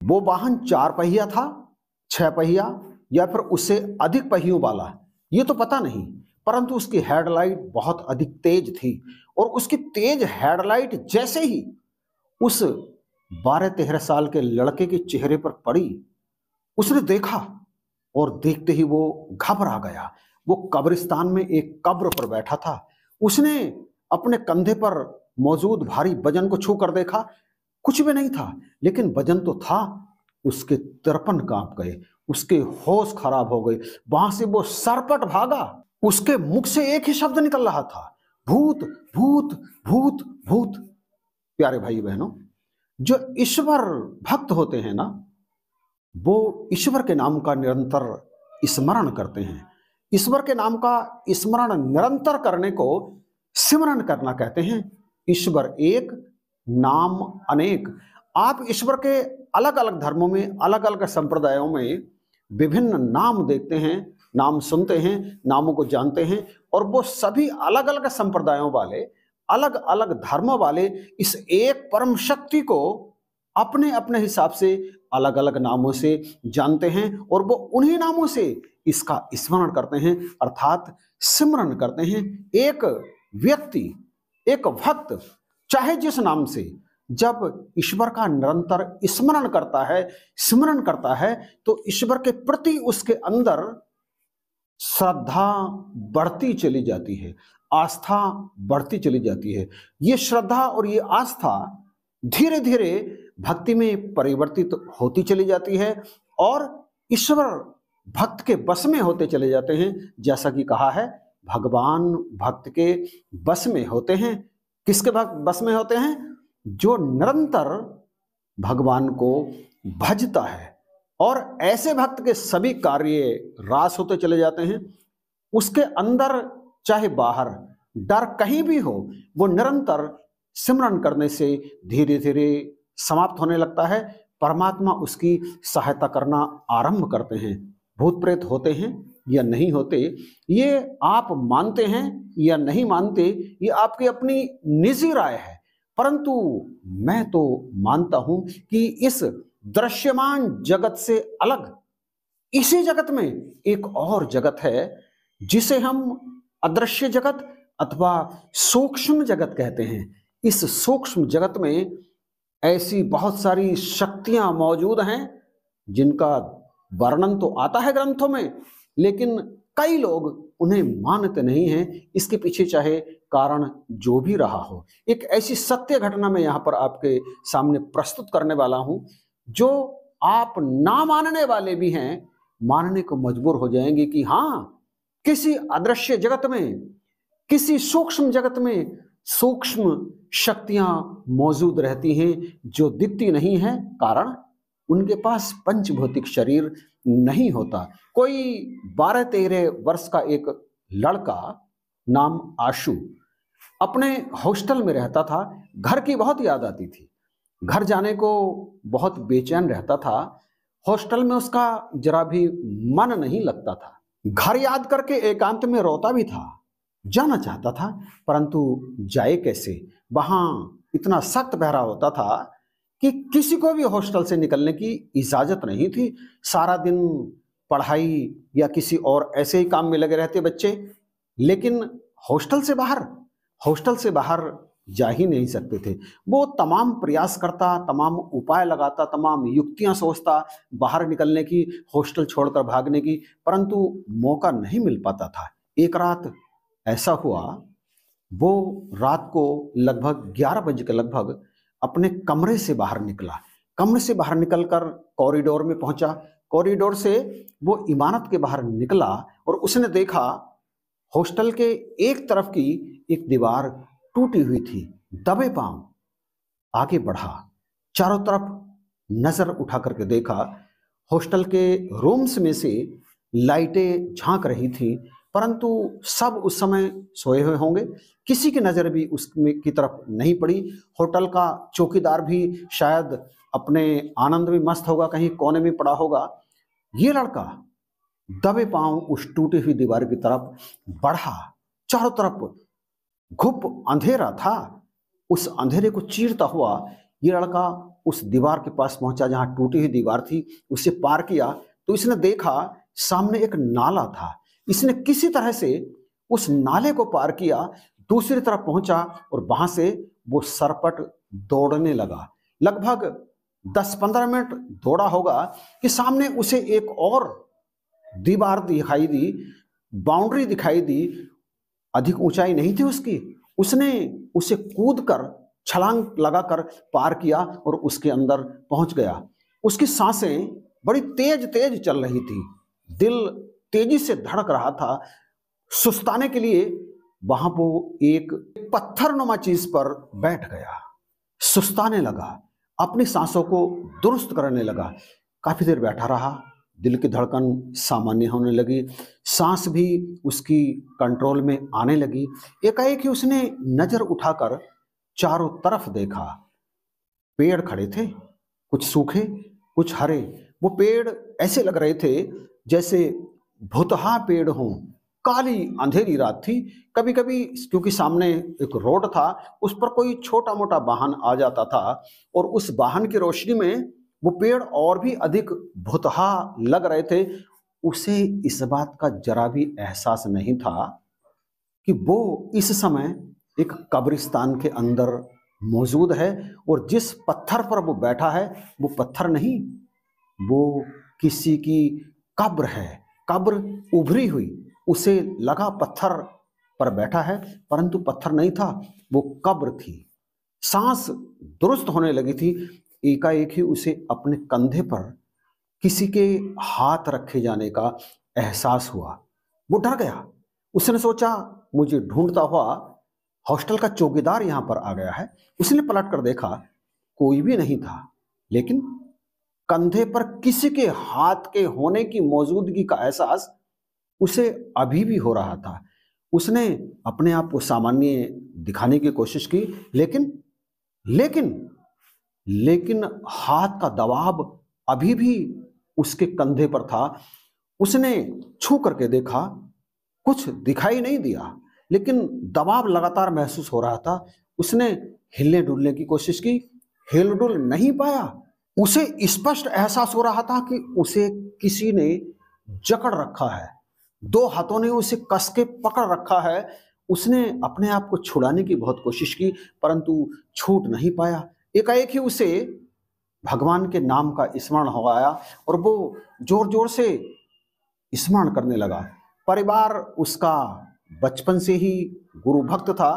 वो वाहन 4 पहिया था, 6 पहिया या फिर उससे अधिक पहियों वाला, ये तो पता नहीं, परंतु उसकी हेडलाइट बहुत अधिक तेज थी और उसकी तेज हेडलाइट जैसे ही उस 12-13 साल के लड़के के चेहरे पर पड़ी, उसने देखा और देखते ही वो घबरा गया। वो कब्रिस्तान में एक कब्र पर बैठा था। उसने अपने कंधे पर मौजूद भारी वजन को छू कर देखा, कुछ भी नहीं था, लेकिन वजन तो था। उसके तिरपन कांप गए, उसके होश खराब हो गए। वहां से वो सरपट भागा। उसके मुख से एक ही शब्द निकल रहा था, भूत भूत भूत भूत। प्यारे भाई बहनों, जो ईश्वर भक्त होते हैं ना, वो ईश्वर के नाम का निरंतर स्मरण करते हैं। ईश्वर के नाम का स्मरण निरंतर करने को सिमरन करना कहते हैं। ईश्वर एक, नाम अनेक। आप ईश्वर के अलग अलग धर्मों में, अलग अलग संप्रदायों में विभिन्न नाम देखते हैं, नाम सुनते हैं, नामों को जानते हैं, और वो सभी अलग अलग संप्रदायों वाले, अलग अलग धर्म वाले इस एक परम शक्ति को अपने अपने हिसाब से अलग अलग नामों से जानते हैं, और वो उन्हीं नामों से इसका स्मरण करते हैं, अर्थात सिमरन करते हैं। एक व्यक्ति, एक भक्त चाहे जिस नाम से जब ईश्वर का निरंतर स्मरण करता है, सिमरन करता है, तो ईश्वर के प्रति उसके अंदर श्रद्धा बढ़ती चली जाती है, आस्था बढ़ती चली जाती है। ये श्रद्धा और ये आस्था धीरे धीरे भक्ति में परिवर्तित होती चली जाती है और ईश्वर भक्त के बस में होते चले जाते हैं। जैसा कि कहा है, भगवान भक्त के बस में होते हैं। किसके भक्त बस में होते हैं? जो निरंतर भगवान को भजता है, और ऐसे भक्त के सभी कार्य रास होते चले जाते हैं। उसके अंदर चाहे बाहर डर कहीं भी हो, वो निरंतर सिमरन करने से धीरे धीरे समाप्त होने लगता है। परमात्मा उसकी सहायता करना आरंभ करते हैं। भूत प्रेत होते हैं या नहीं होते, ये आप मानते हैं या नहीं मानते, ये आपकी अपनी निजी राय है, परंतु मैं तो मानता हूं कि इस दृश्यमान जगत से अलग इसी जगत में एक और जगत है, जिसे हम अदृश्य जगत अथवा सूक्ष्म जगत कहते हैं। इस सूक्ष्म जगत में ऐसी बहुत सारी शक्तियां मौजूद हैं जिनका वर्णन तो आता है ग्रंथों में, लेकिन कई लोग उन्हें मानते नहीं हैं। इसके पीछे चाहे कारण जो भी रहा हो, एक ऐसी सत्य घटना मैं यहां पर आपके सामने प्रस्तुत करने वाला हूं, जो आप ना मानने वाले भी हैं मानने को मजबूर हो जाएंगे कि हाँ, किसी अदृश्य जगत में, किसी सूक्ष्म जगत में सूक्ष्म शक्तियां मौजूद रहती हैं जो दिखती नहीं है, कारण उनके पास पंचभौतिक शरीर नहीं होता। कोई 12-13 वर्ष का एक लड़का नाम आशु अपने हॉस्टल में रहता था। घर की बहुत याद आती थी, घर जाने को बहुत बेचैन रहता था। हॉस्टल में उसका जरा भी मन नहीं लगता था। घर याद करके एकांत में रोता भी था, जाना चाहता था, परंतु जाए कैसे? वहां इतना सख्त पहरा होता था कि किसी को भी हॉस्टल से निकलने की इजाजत नहीं थी। सारा दिन पढ़ाई या किसी और ऐसे ही काम में लगे रहते बच्चे, लेकिन हॉस्टल से बाहर जा ही नहीं सकते थे। वो तमाम प्रयास करता, तमाम उपाय लगाता, तमाम युक्तियां सोचता बाहर निकलने की, हॉस्टल छोड़कर भागने की, परंतु मौका नहीं मिल पाता था। एक रात ऐसा हुआ, वो रात को लगभग 11 बजे के लगभग अपने कमरे से बाहर निकला। कमरे से बाहर निकलकर कॉरिडोर में पहुंचा। कॉरिडोर से वो इमारत के बाहर निकला और उसने देखा हॉस्टल के एक तरफ की एक दीवार टूटी हुई थी। दबे पांव आगे बढ़ा, चारों तरफ नजर उठा करके देखा। हॉस्टल के रूम्स में से लाइटें झांक रही थी, परंतु सब उस समय सोए हुए होंगे, किसी की नजर भी उसमें की तरफ नहीं पड़ी। होटल का चौकीदार भी शायद अपने आनंद में मस्त होगा, कहीं कोने में पड़ा होगा। ये लड़का दबे पांव उस टूटी हुई दीवार की तरफ बढ़ा। चारों तरफ घुप अंधेरा था। उस अंधेरे को चीरता हुआ ये लड़का उस दीवार के पास पहुंचा जहां टूटी हुई दीवार थी, उसे पार किया तो इसने देखा सामने एक नाला था। इसने किसी तरह से उस नाले को पार किया, दूसरी तरफ पहुंचा और वहां से वो सरपट दौड़ने लगा। लगभग 10-15 मिनट दौड़ा होगा कि सामने उसे एक और दीवार दिखाई दी, बाउंड्री दिखाई दी। अधिक ऊंचाई नहीं थी उसकी, उसने उसे कूदकर छलांग लगाकर पार किया और उसके अंदर पहुंच गया। उसकी सांसें बड़ी तेज तेज चल रही थी, दिल तेजी से धड़क रहा था। सुस्ताने के लिए वहां वो एक पत्थरनुमा चीज पर बैठ गया, सुस्ताने लगा, अपनी सांसों को दुरुस्त करने लगा। काफी देर बैठा रहा, दिल की धड़कन सामान्य होने लगी, सांस भी उसकी कंट्रोल में आने लगी। एकाएक ही उसने नजर उठाकर चारों तरफ देखा। पेड़ खड़े थे, कुछ सूखे कुछ हरे। वो पेड़ ऐसे लग रहे थे जैसे भुतहा पेड़ हों। काली अंधेरी रात थी। कभी कभी क्योंकि सामने एक रोड था, उस पर कोई छोटा मोटा वाहन आ जाता था और उस वाहन की रोशनी में वो पेड़ और भी अधिक भुतहा लग रहे थे। उसे इस बात का जरा भी एहसास नहीं था कि वो इस समय एक कब्रिस्तान के अंदर मौजूद है और जिस पत्थर पर वो बैठा है वो पत्थर नहीं, वो किसी की कब्र है। कब्र उभरी हुई, उसे लगा पत्थर पर बैठा है, परंतु पत्थर नहीं था, वो कब्र थी। सांस दुरुस्त होने लगी थी। एकाएक ही उसे अपने कंधे पर किसी के हाथ रखे जाने का एहसास हुआ। वो डर गया। उसने सोचा मुझे ढूंढता हुआ हॉस्टल का चौकीदार यहां पर आ गया है। उसने पलट कर देखा, कोई भी नहीं था, लेकिन कंधे पर किसी के हाथ के होने की मौजूदगी का एहसास उसे अभी भी हो रहा था। उसने अपने आप को सामान्य दिखाने की कोशिश की, लेकिन लेकिन लेकिन हाथ का दबाव अभी भी उसके कंधे पर था। उसने छू करके देखा, कुछ दिखाई नहीं दिया, लेकिन दबाव लगातार महसूस हो रहा था। उसने हिलने डुलने की कोशिश की, हिल डुल नहीं पाया। उसे स्पष्ट एहसास हो रहा था कि उसे किसी ने जकड़ रखा है, दो हाथों ने उसे कस के पकड़ रखा है। उसने अपने आप को छुड़ाने की बहुत कोशिश की, परंतु छूट नहीं पाया। एकाएक ही उसे भगवान के नाम का स्मरण हो आया और वो जोर जोर से स्मरण करने लगा। परिवार उसका बचपन से ही गुरु भक्त था,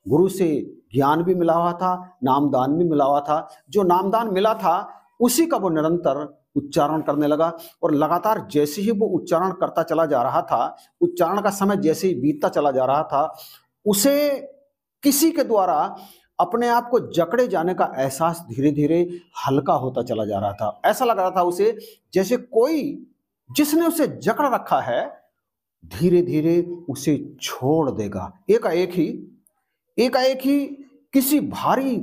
गुरु से ज्ञान भी मिला हुआ था, नामदान भी मिला हुआ था। जो नामदान मिला था उसी का वो निरंतर उच्चारण करने लगा और लगातार जैसे ही वो उच्चारण करता चला जा रहा था, उच्चारण का समय जैसे ही बीतता चला जा रहा था, उसे किसी के द्वारा अपने आप को जकड़े जाने का एहसास धीरे धीरे हल्का होता चला जा रहा था। ऐसा लग रहा था उसे जैसे कोई जिसने उसे जकड़ रखा है धीरे धीरे उसे छोड़ देगा। एकाएक ही किसी भारी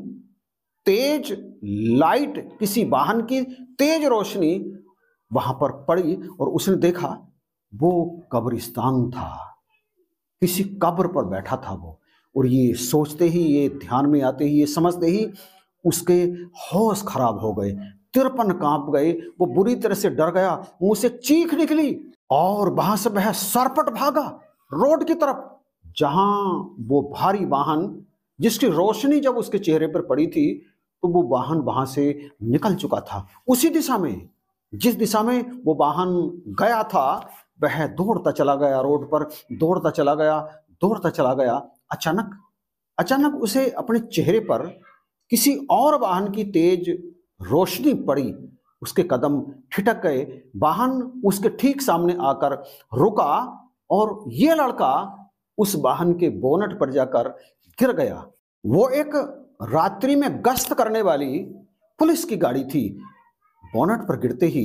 तेज लाइट, किसी वाहन की तेज रोशनी वहां पर पड़ी और उसने देखा वो कब्रिस्तान था। किसी कब्र पर बैठा था वो। और ये सोचते ही, ये ध्यान में आते ही, ये समझते ही उसके होश खराब हो गए, तिरपन कांप गए। वो बुरी तरह से डर गया, मुंह से चीख निकली और वहां से वह सरपट भागा रोड की तरफ, जहां वो भारी वाहन जिसकी रोशनी जब उसके चेहरे पर पड़ी थी तो वो वाहन वहां से निकल चुका था। उसी दिशा में, जिस दिशा में वो वाहन गया था, वह दौड़ता चला गया रोड पर, दौड़ता चला गया, दौड़ता चला गया। अचानक उसे अपने चेहरे पर किसी और वाहन की तेज रोशनी पड़ी। उसके कदम ठिठक गए, वाहन उसके ठीक सामने आकर रुका और ये लड़का उस वाहन के बोनट पर जाकर गिर गया। वो एक रात्रि में गश्त करने वाली पुलिस की गाड़ी थी। बोनट पर गिरते ही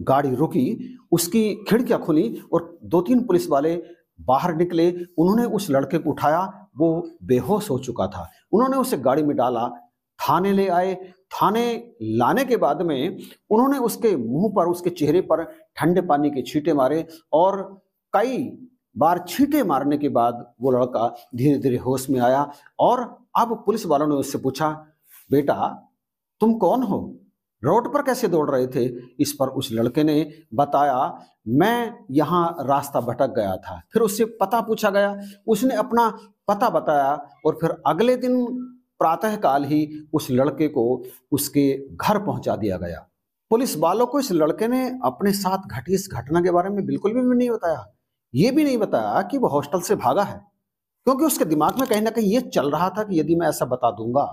गाड़ी रुकी, उसकी खिड़कियां खुली और 2-3 पुलिस वाले बाहर निकले। उन्होंने उस लड़के को उठाया, वो बेहोश हो चुका था। उन्होंने उसे गाड़ी में डाला, थाने ले आए। थाने लाने के बाद में उन्होंने उसके मुंह पर, उसके चेहरे पर ठंडे पानी के छींटे मारे और कई बार छींटे मारने के बाद वो लड़का धीरे धीरे होश में आया। और अब पुलिस वालों ने उससे पूछा, बेटा तुम कौन हो? रोड पर कैसे दौड़ रहे थे? इस पर उस लड़के ने बताया, मैं यहाँ रास्ता भटक गया था। फिर उससे पता पूछा गया, उसने अपना पता बताया और फिर अगले दिन प्रातःकाल ही उस लड़के को उसके घर पहुंचा दिया गया। पुलिस वालों को इस लड़के ने अपने साथ घटी इस घटना के बारे में बिल्कुल भी नहीं बताया। ये भी नहीं बताया कि वो हॉस्टल से भागा है, क्योंकि उसके दिमाग में कहीं ना कहीं ये चल रहा था कि यदि मैं ऐसा बता दूंगा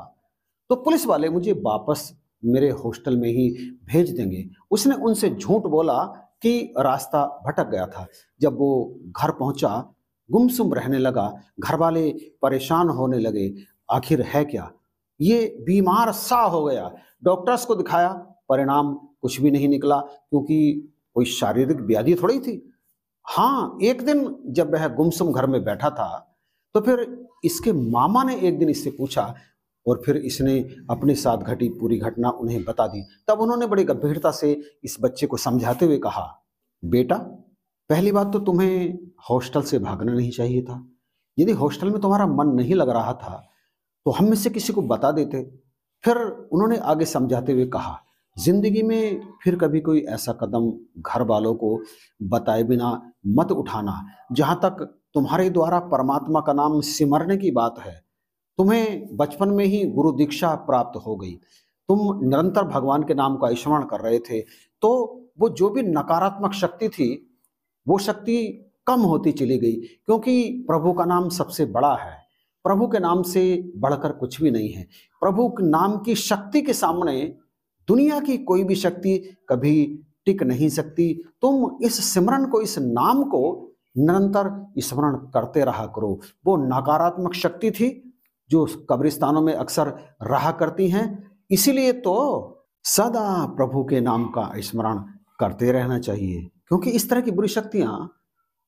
तो पुलिस वाले मुझे वापस मेरे हॉस्टल में ही भेज देंगे। उसने उनसे झूठ बोला कि रास्ता भटक गया था। जब वो घर पहुंचा, गुमसुम रहने लगा, घर वाले परेशान होने लगे, आखिर है क्या? ये बीमार सा हो गया। डॉक्टर्स को दिखाया, परिणाम कुछ भी नहीं निकला, क्योंकि कोई शारीरिक व्याधि थोड़ी थी। हाँ, एक दिन जब वह गुमसुम घर में बैठा था तो फिर इसके मामा ने एक दिन इससे पूछा और फिर इसने अपने साथ घटी पूरी घटना उन्हें बता दी। तब उन्होंने बड़ी गंभीरता से इस बच्चे को समझाते हुए कहा, बेटा, पहली बात तो तुम्हें हॉस्टल से भागना नहीं चाहिए था। यदि हॉस्टल में तुम्हारा मन नहीं लग रहा था तो हम में से किसी को बता देते। फिर उन्होंने आगे समझाते हुए कहा, जिंदगी में फिर कभी कोई ऐसा कदम घर वालों को बताए बिना मत उठाना। जहां तक तुम्हारे द्वारा परमात्मा का नाम सिमरने की बात है, तुम्हें बचपन में ही गुरु दीक्षा प्राप्त हो गई, तुम निरंतर भगवान के नाम का स्मरण कर रहे थे, तो वो जो भी नकारात्मक शक्ति थी वो शक्ति कम होती चली गई, क्योंकि प्रभु का नाम सबसे बड़ा है। प्रभु के नाम से बढ़कर कुछ भी नहीं है। प्रभु के नाम की शक्ति के सामने दुनिया की कोई भी शक्ति कभी टिक नहीं सकती। तुम इस सिमरन को, इस नाम को निरंतर स्मरण करते रहा करो। वो नकारात्मक शक्ति थी जो कब्रिस्तानों में अक्सर रहा करती हैं, इसीलिए तो सदा प्रभु के नाम का स्मरण करते रहना चाहिए, क्योंकि इस तरह की बुरी शक्तियां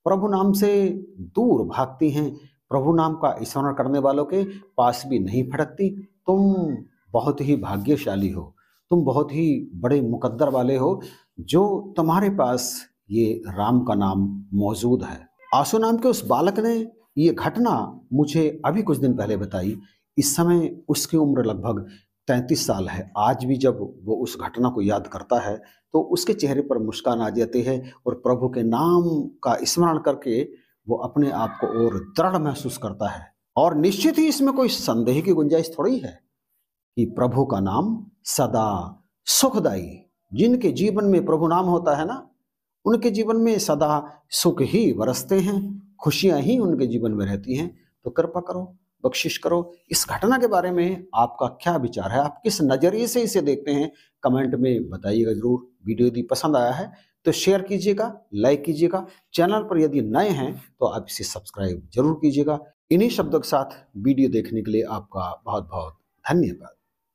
प्रभु नाम से दूर भागती हैं। प्रभु नाम का स्मरण करने वालों के पास भी नहीं फटकती। तुम बहुत ही भाग्यशाली हो, तुम बहुत ही बड़े मुकद्दर वाले हो जो तुम्हारे पास ये राम का नाम मौजूद है। आसू नाम के उस बालक ने ये घटना मुझे अभी कुछ दिन पहले बताई। इस समय उसकी उम्र लगभग 33 साल है। आज भी जब वो उस घटना को याद करता है तो उसके चेहरे पर मुस्कान आ जाती है और प्रभु के नाम का स्मरण करके वो अपने आप को और दृढ़ महसूस करता है। और निश्चित ही इसमें कोई संदेह की गुंजाइश थोड़ी है कि प्रभु का नाम सदा सुखदाई, जिनके जीवन में प्रभु नाम होता है ना, उनके जीवन में सदा सुख ही बरसते हैं, खुशियां ही उनके जीवन में रहती हैं। तो कृपा करो, बख्शिश करो। इस घटना के बारे में आपका क्या विचार है? आप किस नजरिए से इसे देखते हैं? कमेंट में बताइएगा जरूर। वीडियो यदि पसंद आया है तो शेयर कीजिएगा, लाइक कीजिएगा। चैनल पर यदि नए हैं तो आप इसे सब्सक्राइब जरूर कीजिएगा। इन्हीं शब्दों के साथ वीडियो देखने के लिए आपका बहुत बहुत धन्यवाद।